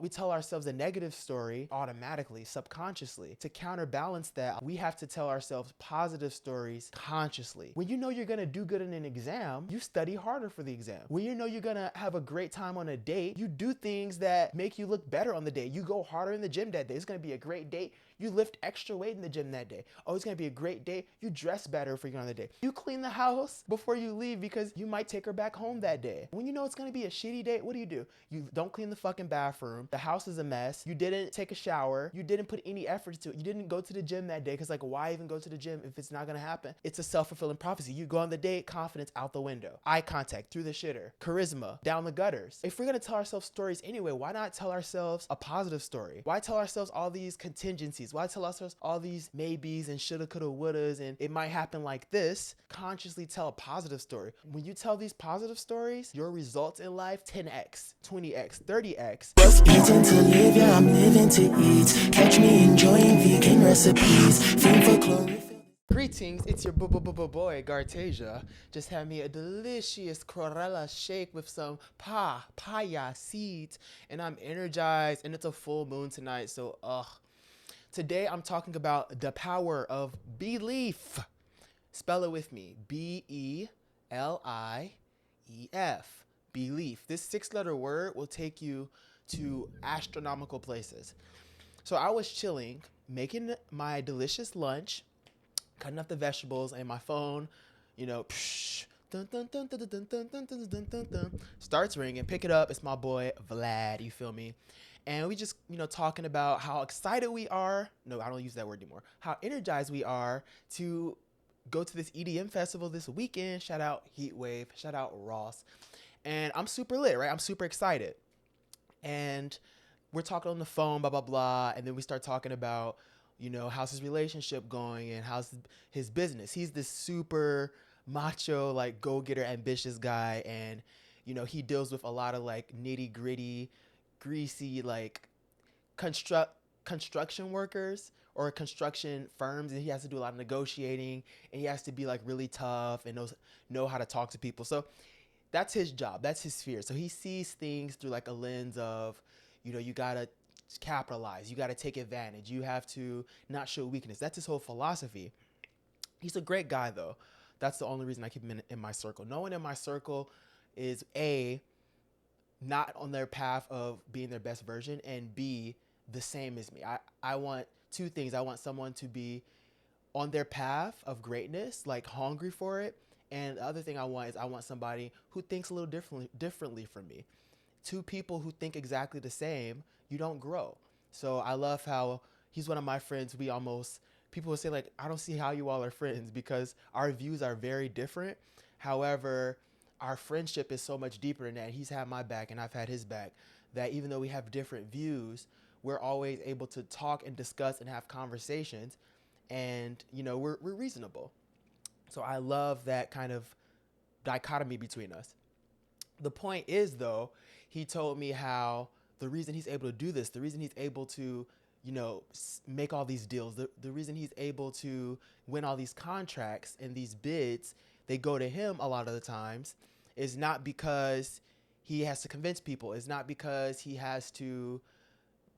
we tell ourselves a negative story automatically, subconsciously. To counterbalance that, we have to tell ourselves positive stories consciously. When you know you're gonna do good in an exam, you study harder for the exam. When you know you're gonna have a great time on a date, you do things that make you look better on the date. You go harder in the gym that day. It's gonna be a great date. You lift extra weight in the gym that day. Oh, it's gonna be a great day. You dress better for you on the day. You clean the house before you leave because you might take her back home that day. When you know it's gonna be a shitty day, what do? You don't clean the fucking bathroom. The house is a mess. You didn't take a shower. You didn't put any effort to it. You didn't go to the gym that day because like, why even go to the gym if it's not gonna happen? It's a self-fulfilling prophecy. You go on the date, confidence out the window. Eye contact through the shitter. Charisma down the gutters. If we're gonna tell ourselves stories anyway, why not tell ourselves a positive story? Why tell ourselves all these contingencies? Why tell ourselves all these maybes and shoulda, coulda, wouldas and it might happen like this? Consciously tell a positive story. When you tell these positive stories, your results in life 10x, 20x, 30x. Eating to live, yeah, I'm living to eat. Catch me enjoying vegan recipes. Fiend for chlorophyll. Greetings, it's your boy Gartatia. Just had me a delicious chlorella shake with some papaya seeds, and I'm energized, and it's a full moon tonight, so Today I'm talking about the power of belief. Spell it with me, B-E-L-I-E-F, belief. This 6-letter word will take you to astronomical places. So I was chilling, making my delicious lunch, cutting up the vegetables, and my phone, starts ringing. Pick it up. It's my boy Vlad. You feel me? And we just, talking about how excited we are. No, I don't use that word anymore. How energized we are to go to this EDM festival this weekend. Shout out Heatwave. Shout out Ross. And I'm super lit, right? I'm super excited. And we're talking on the phone, blah, blah, blah. And then we start talking about, how's his relationship going and how's his business. He's this super macho, like go-getter, ambitious guy. And, he deals with a lot of like nitty gritty, greasy, like construction workers or construction firms. And he has to do a lot of negotiating and he has to be like really tough and know how to talk to people. So that's his job. That's his sphere. So he sees things through like a lens of, you gotta capitalize. You gotta take advantage. You have to not show weakness. That's his whole philosophy. He's a great guy though. That's the only reason I keep him in my circle. No one in my circle is A, not on their path of being their best version, and B, the same as me. I want two things. I want someone to be on their path of greatness, like hungry for it. And the other thing I want somebody who thinks a little differently from me. Two people who think exactly the same, you don't grow. So I love how he's one of my friends. People will say like, I don't see how you all are friends because our views are very different. However, our friendship is so much deeper than that. He's had my back and I've had his back, that even though we have different views, we're always able to talk and discuss and have conversations, and we're reasonable. So I love that kind of dichotomy between us. The point is though, he told me how the reason he's able to do this, the reason he's able to make all these deals, the reason he's able to win all these contracts and these bids, they go to him a lot of the times, is not because he has to convince people. It's not because he has to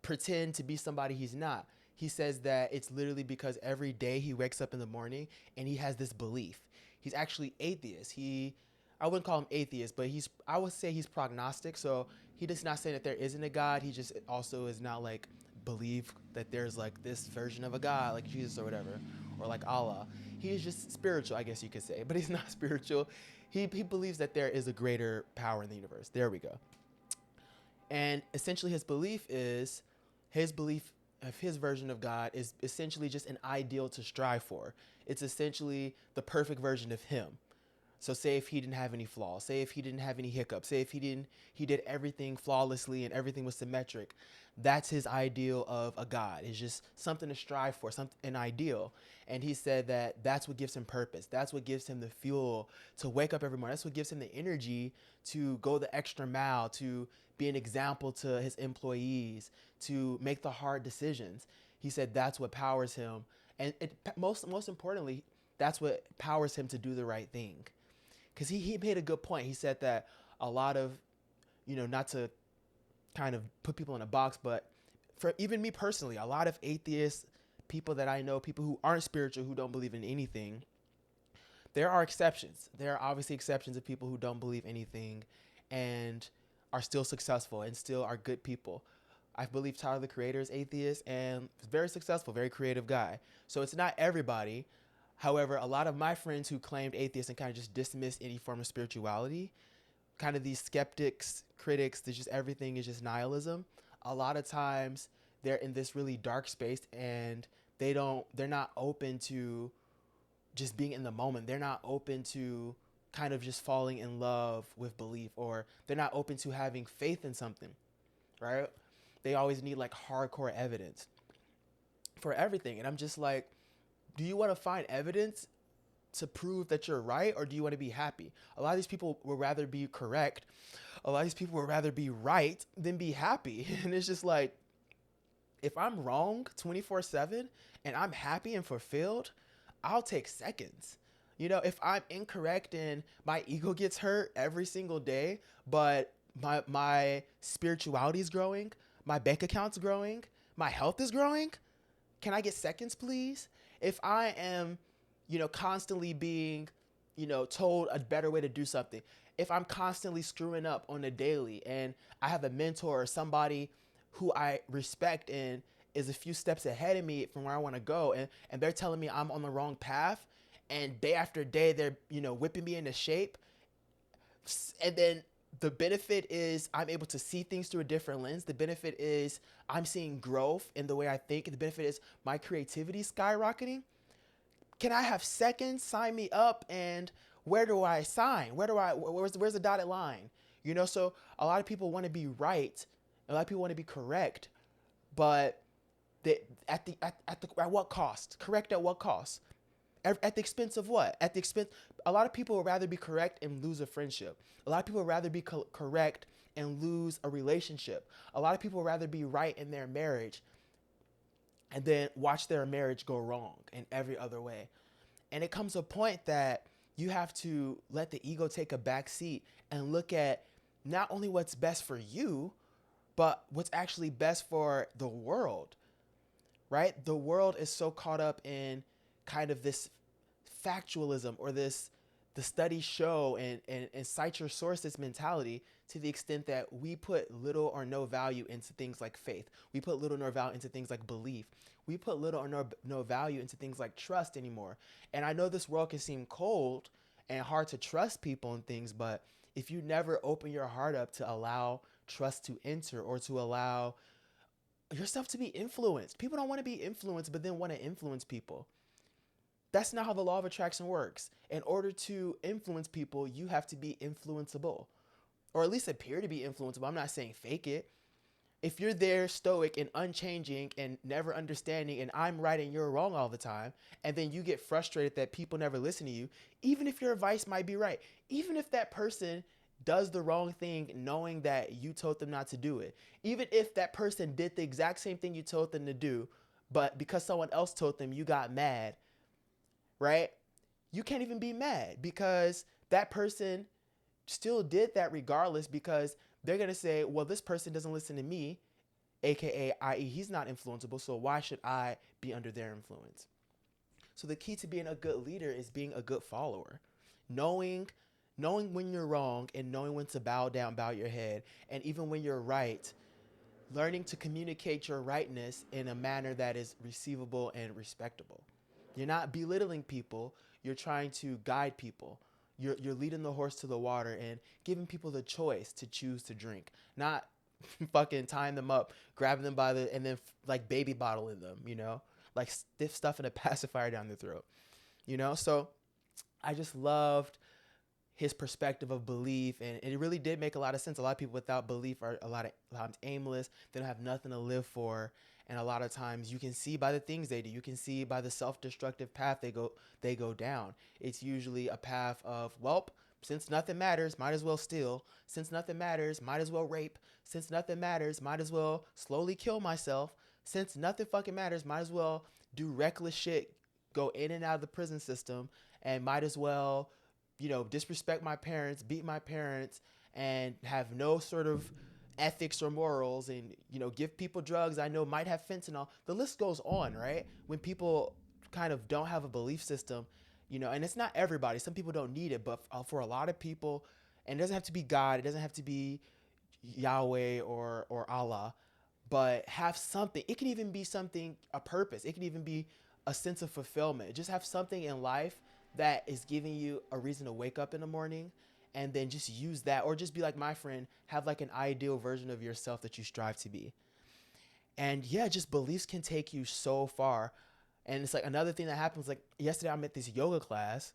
pretend to be somebody he's not. He says that it's literally because every day he wakes up in the morning and he has this belief. He's actually atheist. I wouldn't call him atheist, but I would say he's prognostic. So he does not say that there isn't a God. He just also is not like believe that there's like this version of a God like Jesus or whatever, or like Allah. He's just spiritual, I guess you could say, but he's not spiritual. He believes that there is a greater power in the universe. There we go. And essentially his belief of his version of God is essentially just an ideal to strive for. It's essentially the perfect version of him. So say if he didn't have any flaws, say if he didn't have any hiccups, say if he did everything flawlessly and everything was symmetric, that's his ideal of a God. It's just something to strive for, an ideal. And he said that that's what gives him purpose. That's what gives him the fuel to wake up every morning. That's what gives him the energy to go the extra mile, to be an example to his employees, to make the hard decisions. He said that's what powers him. And most importantly, that's what powers him to do the right thing. Because he made a good point. He said that a lot of, not to kind of put people in a box, but for even me personally, a lot of atheists, people that I know, people who aren't spiritual, who don't believe in anything, there are exceptions. There are obviously exceptions of people who don't believe anything and are still successful and still are good people. I believe Tyler the Creator is atheist and very successful, very creative guy. So it's not everybody. However, a lot of my friends who claimed atheists and kind of just dismissed any form of spirituality, kind of these skeptics, critics, there's just everything is just nihilism. A lot of times they're in this really dark space and they're not open to just being in the moment. They're not open to kind of just falling in love with belief, or they're not open to having faith in something, right? They always need like hardcore evidence for everything. And I'm just like, do you want to find evidence to prove that you're right, or do you want to be happy? A lot of these people would rather be correct. A lot of these people would rather be right than be happy. And it's just like, if I'm wrong 24/7 and I'm happy and fulfilled, I'll take seconds. You know, if I'm incorrect and my ego gets hurt every single day, but my spirituality is growing, my bank account's growing, my health is growing, can I get seconds, please? If I am, constantly being, told a better way to do something, if I'm constantly screwing up on a daily and I have a mentor or somebody who I respect and is a few steps ahead of me from where I want to go, and they're telling me I'm on the wrong path, and day after day they're, whipping me into shape, and then the benefit is I'm able to see things through a different lens. The benefit is I'm seeing growth in the way I think. The benefit is my creativity skyrocketing. Can I have seconds? Sign me up. And where do I sign? Where's the dotted line? So a lot of people want to be right. A lot of people want to be correct, but at what cost? Correct at what cost? At the expense of what? A lot of people would rather be correct and lose a friendship. A lot of people would rather be correct and lose a relationship. A lot of people would rather be right in their marriage and then watch their marriage go wrong in every other way. And it comes to a point that you have to let the ego take a back seat and look at not only what's best for you, but what's actually best for the world, right? The world is so caught up in kind of this factualism, or the studies show and cite your sources mentality, to the extent that we put little or no value into things like faith. We put little or no value into things like belief. We put little or no value into things like trust anymore. And I know this world can seem cold and hard to trust people and things, but if you never open your heart up to allow trust to enter, or to allow yourself to be influenced. People don't want to be influenced, but then want to influence people. That's not how the law of attraction works. In order to influence people, you have to be influenceable, or at least appear to be influenceable. I'm not saying fake it. If you're there stoic and unchanging and never understanding, and I'm right and you're wrong all the time, and then you get frustrated that people never listen to you, even if your advice might be right, even if that person does the wrong thing knowing that you told them not to do it, even if that person did the exact same thing you told them to do, but because someone else told them, you got mad, right? You can't even be mad, because that person still did that regardless, because they're going to say, well, this person doesn't listen to me, aka, i.e., he's not influenceable, so why should I be under their influence? So the key to being a good leader is being a good follower, knowing when you're wrong and knowing when to bow down, bow your head, and even when you're right, learning to communicate your rightness in a manner that is receivable and respectable. You're not belittling people, you're trying to guide people. You're leading the horse to the water and giving people the choice to choose to drink, not fucking tying them up, grabbing them and then like baby bottling them, like stiff stuff in a pacifier down their throat, So I just loved his perspective of belief, and it really did make a lot of sense. A lot of people without belief are a lot of times aimless. They don't have nothing to live for, and a lot of times you can see by the things they do. You can see by the self-destructive path they go down. It's usually a path of, well, since nothing matters, might as well steal. Since nothing matters, might as well rape. Since nothing matters, might as well slowly kill myself. Since nothing fucking matters, might as well do reckless shit, go in and out of the prison system, and might as well disrespect my parents, beat my parents, and have no sort of ethics or morals, and give people drugs I know might have fentanyl. The list goes on, right? When people kind of don't have a belief system, and it's not everybody. Some people don't need it, but for a lot of people, and it doesn't have to be God, it doesn't have to be Yahweh or Allah, but have something. It can even be something, a purpose. It can even be a sense of fulfillment. Just have something in life that is giving you a reason to wake up in the morning, and then just use that, or just be like my friend, have like an ideal version of yourself that you strive to be. And yeah, just beliefs can take you so far. And it's like another thing that happens, like yesterday I'm at this yoga class.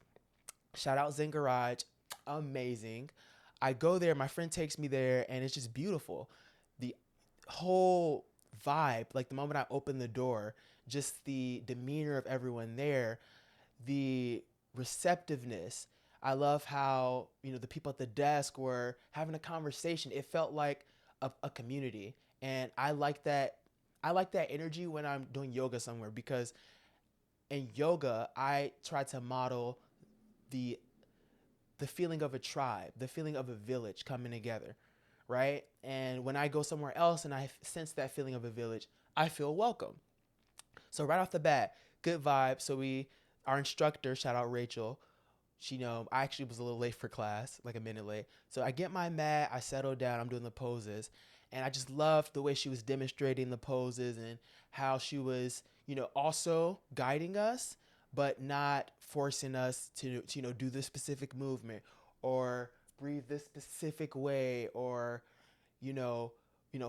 Shout out Zen Garage. Amazing. I go there, my friend takes me there, and it's just beautiful. The whole vibe, like the moment I open the door, just the demeanor of everyone there, the receptiveness. I love how, the people at the desk were having a conversation. It felt like a community. And I like that. I like that energy when I'm doing yoga somewhere, because in yoga, I try to model the the feeling of a tribe, the feeling of a village coming together, right? And when I go somewhere else and I sense that feeling of a village, I feel welcome. So right off the bat, good vibe. So our instructor, shout out Rachel, I actually was a little late for class, like a minute late. So I get my mat, I settle down, I'm doing the poses, and I just loved the way she was demonstrating the poses, and how she was, also guiding us, but not forcing us to do this specific movement, or breathe this specific way, or you know,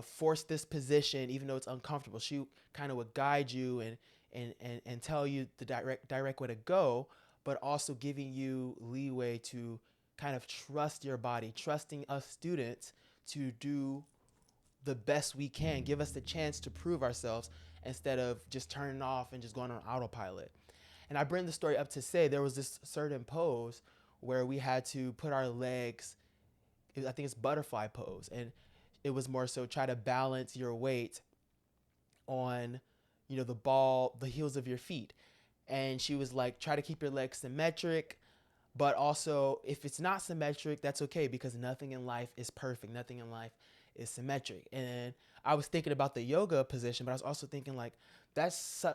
force this position even though it's uncomfortable. She kind of would guide you and tell you the direct way to go, but also giving you leeway to kind of trust your body, trusting us students to do the best we can, give us the chance to prove ourselves instead of just turning off and just going on autopilot. And I bring the story up to say there was this certain pose where we had to put our legs, I think it's butterfly pose, and it was more so try to balance your weight on, the heels of your feet. And she was like, try to keep your legs symmetric, but also if it's not symmetric, that's okay, because nothing in life is perfect. Nothing in life is symmetric. And I was thinking about the yoga position, but I was also thinking like, that's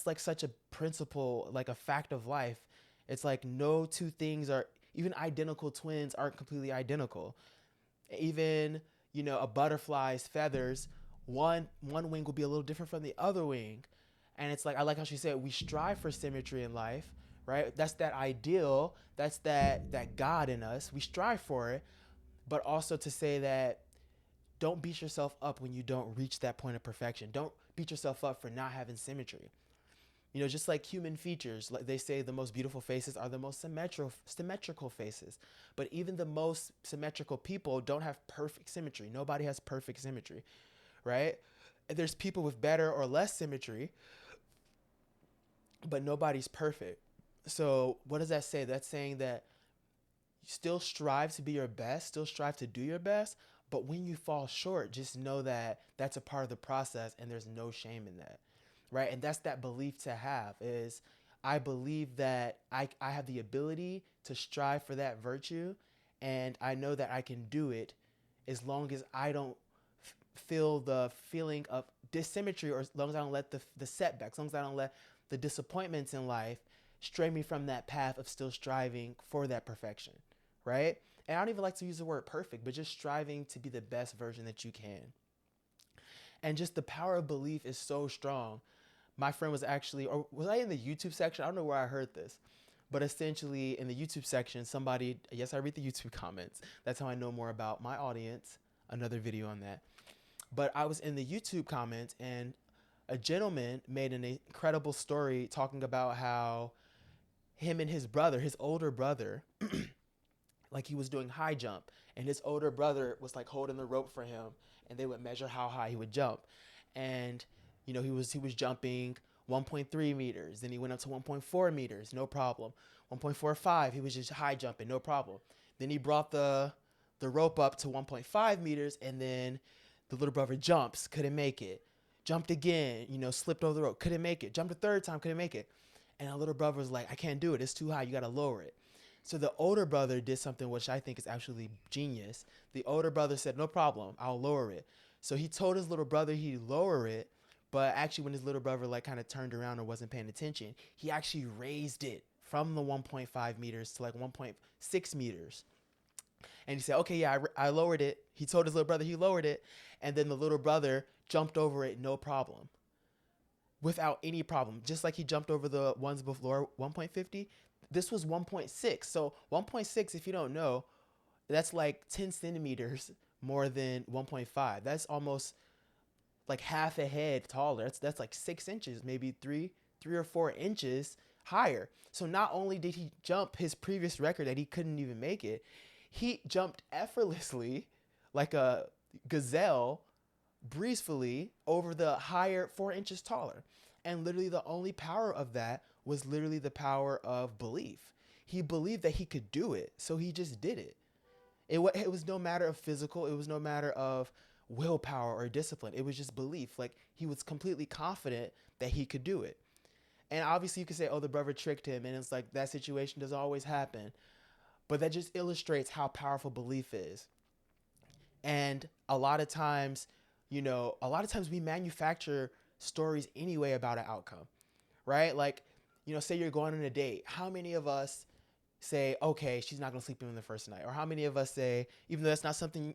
like such a principle, like a fact of life. It's like no two things are, even identical twins aren't completely identical. Even, a butterfly's feathers, one wing will be a little different from the other wing. And it's like, I like how she said, we strive for symmetry in life, right? That's that ideal. That's that God in us. We strive for it. But also to say that don't beat yourself up when you don't reach that point of perfection. Don't beat yourself up for not having symmetry. Just like human features, like they say the most beautiful faces are the most symmetrical faces. But even the most symmetrical people don't have perfect symmetry. Nobody has perfect symmetry, right? There's people with better or less symmetry, but nobody's perfect. So what does that say? That's saying that you still strive to be your best, still strive to do your best, but when you fall short, just know that that's a part of the process, and there's no shame in that, right? And that's that belief to have, is I believe that I have the ability to strive for that virtue, and I know that I can do it as long as I don't feel the feeling of dissymmetry, or as long as I don't let the setbacks, as long as I don't let the disappointments in life stray me from that path of still striving for that perfection, right? And I don't even like to use the word perfect, but just striving to be the best version that you can. And just the power of belief is so strong. My friend was actually, or was I in the YouTube section? I don't know where I heard this, but essentially in the YouTube section, somebody, yes, I read the YouTube comments. That's how I know more about my audience. Another video on that. But I was in the YouTube comments, and a gentleman made an incredible story talking about how him and his brother, his older brother, like he was doing high jump, and his older brother was like holding the rope for him, and they would measure how high he would jump. And he was jumping 1.3 meters, then he went up to 1.4 meters, no problem. 1.45, he was just high jumping, no problem. Then he brought the rope up to 1.5 meters, and then the little brother jumps, couldn't make it. Jumped again, slipped over the rope, couldn't make it. Jumped a third time, couldn't make it. And the little brother was like, I can't do it, it's too high, you gotta lower it. So the older brother did something which I think is actually genius. The older brother said, "No problem, I'll lower it." So he told his little brother he'd lower it, but actually when his little brother like kind of turned around or wasn't paying attention, he actually raised it from the 1.5 meters to like 1.6 meters. And he said, "Okay, yeah, I lowered it." He told his little brother he lowered it, and then the little brother jumped over it, no problem, without any problem. Just like he jumped over the ones before 1.50, this was 1.6. So 1.6, if you don't know, that's like 10 centimeters more than 1.5. That's almost like half a head taller. That's like 6 inches, maybe three or 4 inches higher. So not only did he jump his previous record that he couldn't even make it, he jumped effortlessly like a gazelle, breezefully over the higher 4 inches taller. And literally the only power of that was literally the power of belief. He believed that he could do it, so he just did it. It was no matter of physical, it was no matter of willpower or discipline. It was just belief. Like he was completely confident that he could do it. And obviously you could say, oh, the brother tricked him. And it's like that situation does always happen. But that just illustrates how powerful belief is. And a lot of times, we manufacture stories anyway about an outcome, right? Like, say you're going on a date. How many of us say, okay, she's not going to sleep with him the first night? Or how many of us say, even though that's not something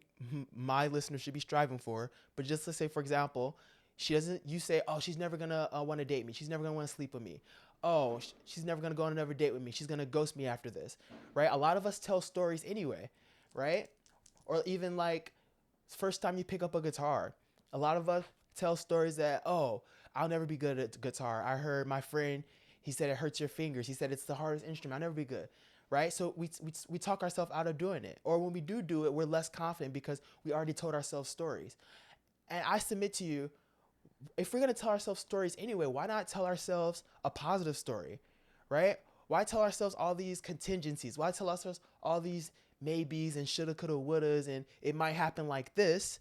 my listeners should be striving for, but just let's say, for example, you say, oh, she's never going to want to date me. She's never going to want to sleep with me. Oh, she's never going to go on another date with me. She's going to ghost me after this, right? A lot of us tell stories anyway, right? Or even like first time you pick up a guitar. A lot of us tell stories that, oh, I'll never be good at guitar. I heard my friend, he said it hurts your fingers. He said it's the hardest instrument. I'll never be good, right? So we talk ourselves out of doing it. Or when we do it, we're less confident because we already told ourselves stories. And I submit to you, if we're going to tell ourselves stories anyway, why not tell ourselves a positive story, right? Why tell ourselves all these contingencies? Why tell ourselves all these maybes and shoulda, coulda, wouldas and it might happen like this,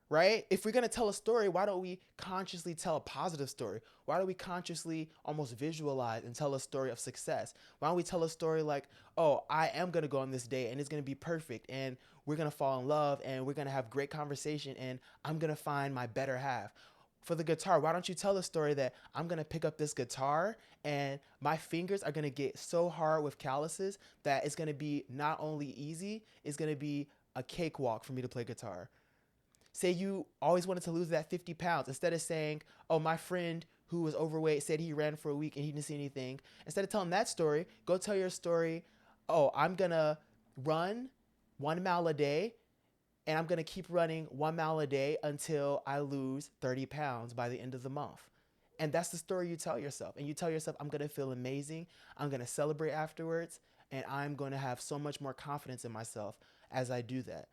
right? If we're going to tell a story, why don't we consciously tell a positive story? Why don't we consciously almost visualize and tell a story of success? Why don't we tell a story like, oh, I am going to go on this date and it's going to be perfect and we're going to fall in love and we're going to have great conversation and I'm going to find my better half. For the guitar, why don't you tell a story that I'm going to pick up this guitar and my fingers are going to get so hard with calluses that it's going to be not only easy, it's going to be a cakewalk for me to play guitar. Say you always wanted to lose that 50 pounds. Instead of saying, oh, my friend who was overweight said he ran for a week and he didn't see anything. Instead of telling that story, go tell your story, oh, I'm going to run 1 mile a day and I'm going to keep running 1 mile a day until I lose 30 pounds by the end of the month. And that's the story you tell yourself. And you tell yourself, I'm going to feel amazing. I'm going to celebrate afterwards. And I'm going to have so much more confidence in myself as I do that.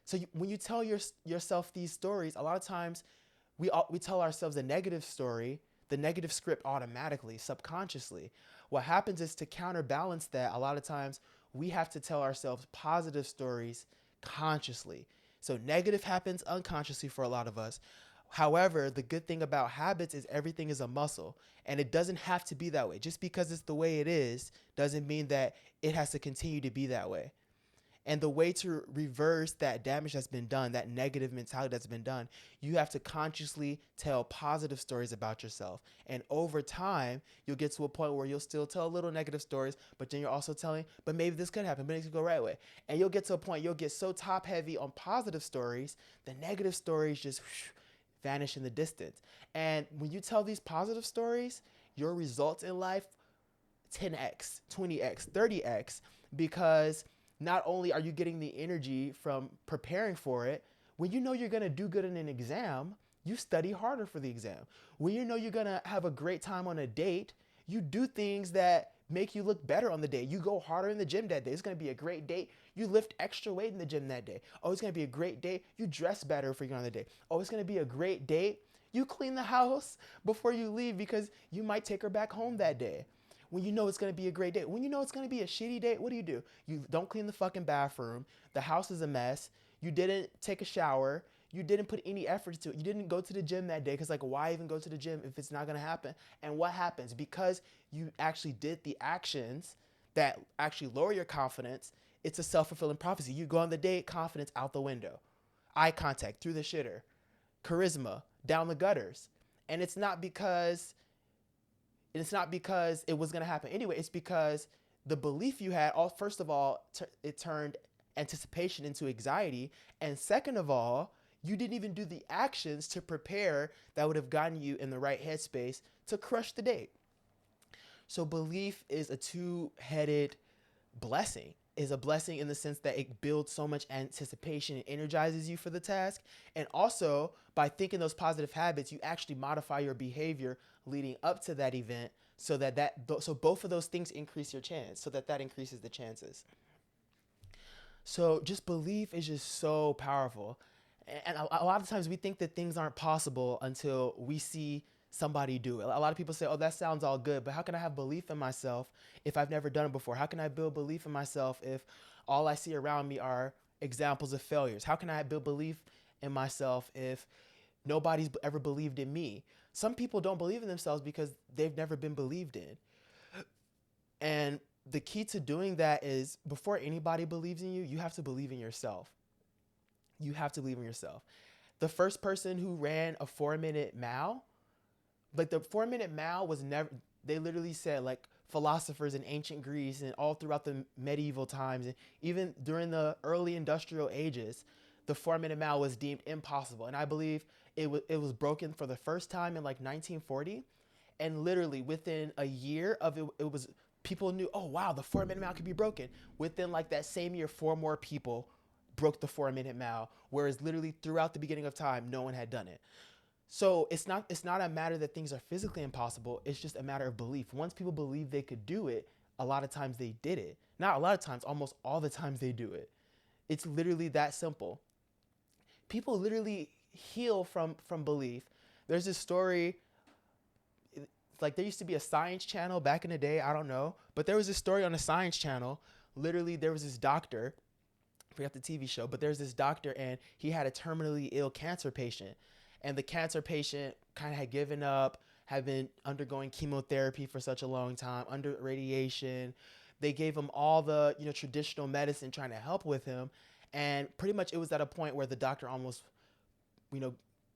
So when you tell yourself these stories, a lot of times we tell ourselves a negative story, the negative script automatically, subconsciously. What happens is to counterbalance that, a lot of times we have to tell ourselves positive stories consciously. So negative happens unconsciously for a lot of us. However, the good thing about habits is everything is a muscle and it doesn't have to be that way. Just because it's the way it is doesn't mean that it has to continue to be that way. And the way to reverse that damage that's been done, that negative mentality that's been done, you have to consciously tell positive stories about yourself. And over time, you'll get to a point where you'll still tell little negative stories, but then you're also telling, but maybe this could happen, but it could go right way. And you'll get to a point, you'll get so top heavy on positive stories, the negative stories just vanish in the distance. And when you tell these positive stories, your results in life 10x, 20x, 30x, because not only are you getting the energy from preparing for it, when you know you're going to do good in an exam, you study harder for the exam. When you know you're going to have a great time on a date, you do things that make you look better on the day. You go harder in the gym that day. It's going to be a great date. You lift extra weight in the gym that day. Oh, it's going to be a great day. You dress better for you on the day. Oh, it's going to be a great date. You clean the house before you leave because you might take her back home that day. When you know it's going to be a great day. When you know it's going to be a shitty day, what do? You don't clean the fucking bathroom. The house is a mess. You didn't take a shower. You didn't put any effort to it. You didn't go to the gym that day because, like, why even go to the gym if it's not going to happen? And what happens? Because you actually did the actions, that actually lower your confidence, it's a self-fulfilling prophecy. You go on the date, confidence out the window, eye contact through the shitter, charisma down the gutters. And it's not because it was going to happen anyway. It's because the belief you had, first of all, it turned anticipation into anxiety. And second of all, you didn't even do the actions to prepare that would have gotten you in the right headspace to crush the date. So belief is a two-headed blessing. Is a blessing in the sense that it builds so much anticipation and energizes you for the task. And also, by thinking those positive habits, you actually modify your behavior leading up to that event so so both of those things increase your chance, so that increases the chances. So just belief is just so powerful. And a lot of times we think that things aren't possible until we see somebody do it. A lot of people say, oh, that sounds all good, but how can I have belief in myself if I've never done it before? How can I build belief in myself if all I see around me are examples of failures? How can I build belief in myself if nobody's ever believed in me? Some people don't believe in themselves because they've never been believed in. And the key to doing that is before anybody believes in you, you have to believe in yourself. You have to believe in yourself. The first person who ran a 4-minute mile, like the 4-minute mile was never, they literally said, like, philosophers in ancient Greece and all throughout the medieval times and even during the early industrial ages, the 4-minute mile was deemed impossible. And I believe it was broken for the first time in like 1940. And literally within a year of it was, people knew, oh wow, the 4-minute mile could be broken. Within like that same year, 4 more people broke the 4-minute mile, whereas literally throughout the beginning of time, no one had done it. So it's not a matter that things are physically impossible. It's just a matter of belief. Once people believe they could do it, a lot of times they did it. Not a lot of times, almost all the times they do it. It's literally that simple. People literally heal from belief. There's this story, like there used to be a science channel back in the day, I don't know, but there was this story on a science channel. Literally, there was this doctor, I forgot the TV show, but there's this doctor and he had a terminally ill cancer patient. And the cancer patient kind of had given up, had been undergoing chemotherapy for such a long time, under radiation. They gave him all the, traditional medicine trying to help with him. And pretty much it was at a point where the doctor almost,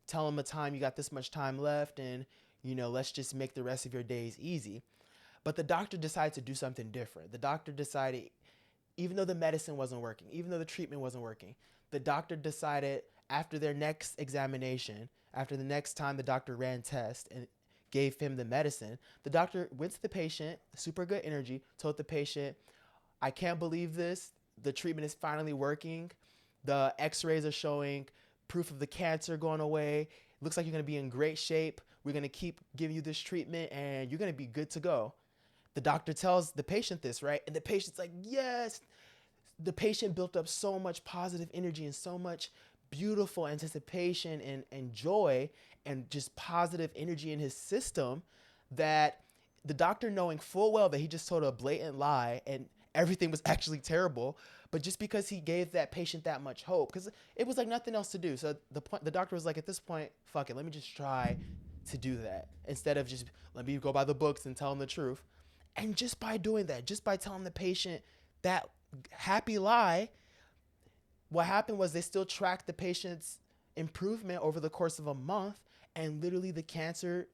tell him a time, you got this much time left and, let's just make the rest of your days easy. But the doctor decided to do something different. The doctor decided, even though the medicine wasn't working, even though the treatment wasn't working, the doctor decided after their next examination, after the next time the doctor ran tests and gave him the medicine, the doctor went to the patient, super good energy, told the patient, I can't believe this. The treatment is finally working. The x-rays are showing proof of the cancer going away. Looks like you're going to be in great shape. We're going to keep giving you this treatment and you're going to be good to go. The doctor tells the patient this, right? And the patient's like, yes. The patient built up so much positive energy and so much beautiful anticipation and joy and just positive energy in his system that the doctor, knowing full well that he just told a blatant lie and everything was actually terrible, but just because he gave that patient that much hope, because it was like nothing else to do. So the doctor was like, at this point, fuck it, let me just try to do that instead of just let me go by the books and tell him the truth. And just by doing that, just by telling the patient that happy lie, what happened was they still tracked the patient's improvement over the course of a month, and literally the cancer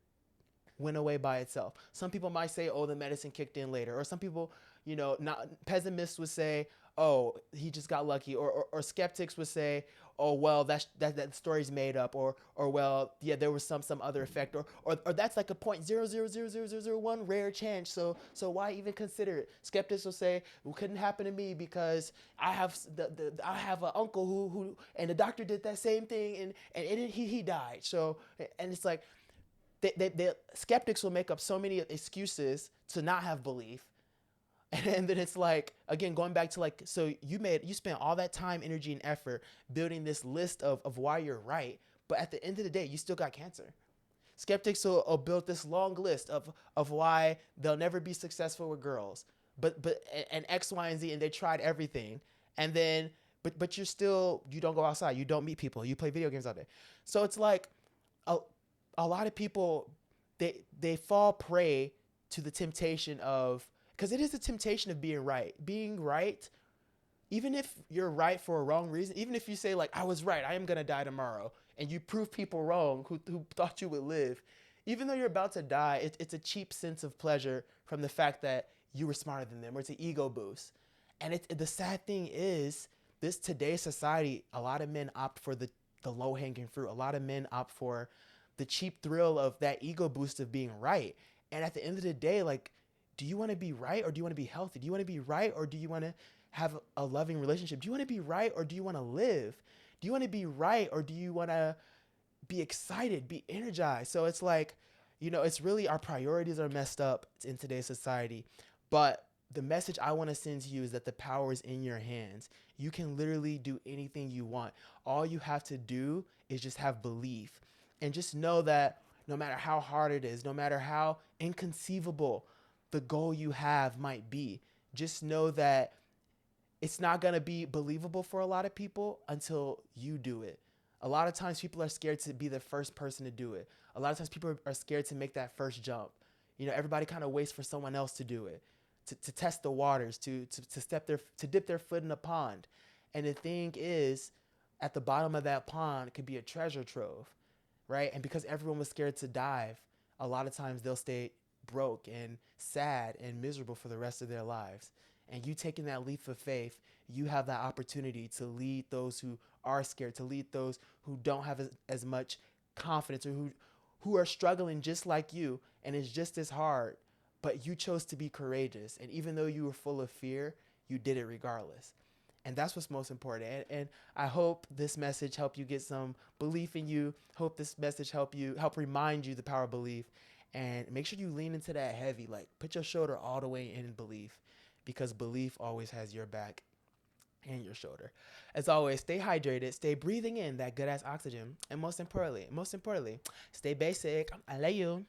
went away by itself. Some people might say, oh, the medicine kicked in later. Or some people, not pessimists would say, oh, he just got lucky. Or skeptics would say, oh, well, that story's made up. Or well, yeah, there was some other effect. Or that's like a 0.000001 rare chance. So why even consider it? Skeptics will say, well, it couldn't happen to me because I have an uncle who and the doctor did that same thing and he died. So, and it's like, the skeptics will make up so many excuses to not have belief. And then it's like, again, going back to like, so you spent all that time, energy, and effort building this list of why you're right. But at the end of the day, you still got cancer. Skeptics will build this long list of why they'll never be successful with girls, but and X, Y, and Z, and they tried everything. And then, but you don't go outside. You don't meet people. You play video games all day. So it's like, a lot of people, they fall prey to the temptation of Because it is a temptation of being right. Being right, even if you're right for a wrong reason, even if you say like, I was right, I am going to die tomorrow, and you prove people wrong who thought you would live, even though you're about to die, it's a cheap sense of pleasure from the fact that you were smarter than them, or it's an ego boost. And the sad thing is, this today's society, a lot of men opt for the low hanging fruit. A lot of men opt for the cheap thrill of that ego boost of being right. And at the end of the day, like, do you want to be right, or do you want to be healthy? Do you want to be right, or do you want to have a loving relationship? Do you want to be right, or do you want to live? Do you want to be right, or do you want to be excited, be energized? So it's like, it's really, our priorities are messed up in today's society. But the message I want to send to you is that the power is in your hands. You can literally do anything you want. All you have to do is just have belief, and just know that no matter how hard it is, no matter how inconceivable the goal you have might be, just know that it's not going to be believable for a lot of people until you do it. A lot of times people are scared to be the first person to do it. A lot of times people are scared to make that first jump. Everybody kind of waits for someone else to do it, to test the waters, to dip their foot in a pond. And the thing is, at the bottom of that pond could be a treasure trove, right? And because everyone was scared to dive, a lot of times they'll stay broke and sad and miserable for the rest of their lives. And you taking that leap of faith, you have that opportunity to lead those who are scared, to lead those who don't have as much confidence, or who are struggling just like you, and it's just as hard, but you chose to be courageous. And even though you were full of fear, you did it regardless. And that's what's most important. And I hope this message helped you get some belief in you. Hope this message help remind you the power of belief. And make sure you lean into that heavy, like put your shoulder all the way in belief, because belief always has your back and your shoulder. As always, stay hydrated, stay breathing in that good ass oxygen, and most importantly, stay basic. I love you.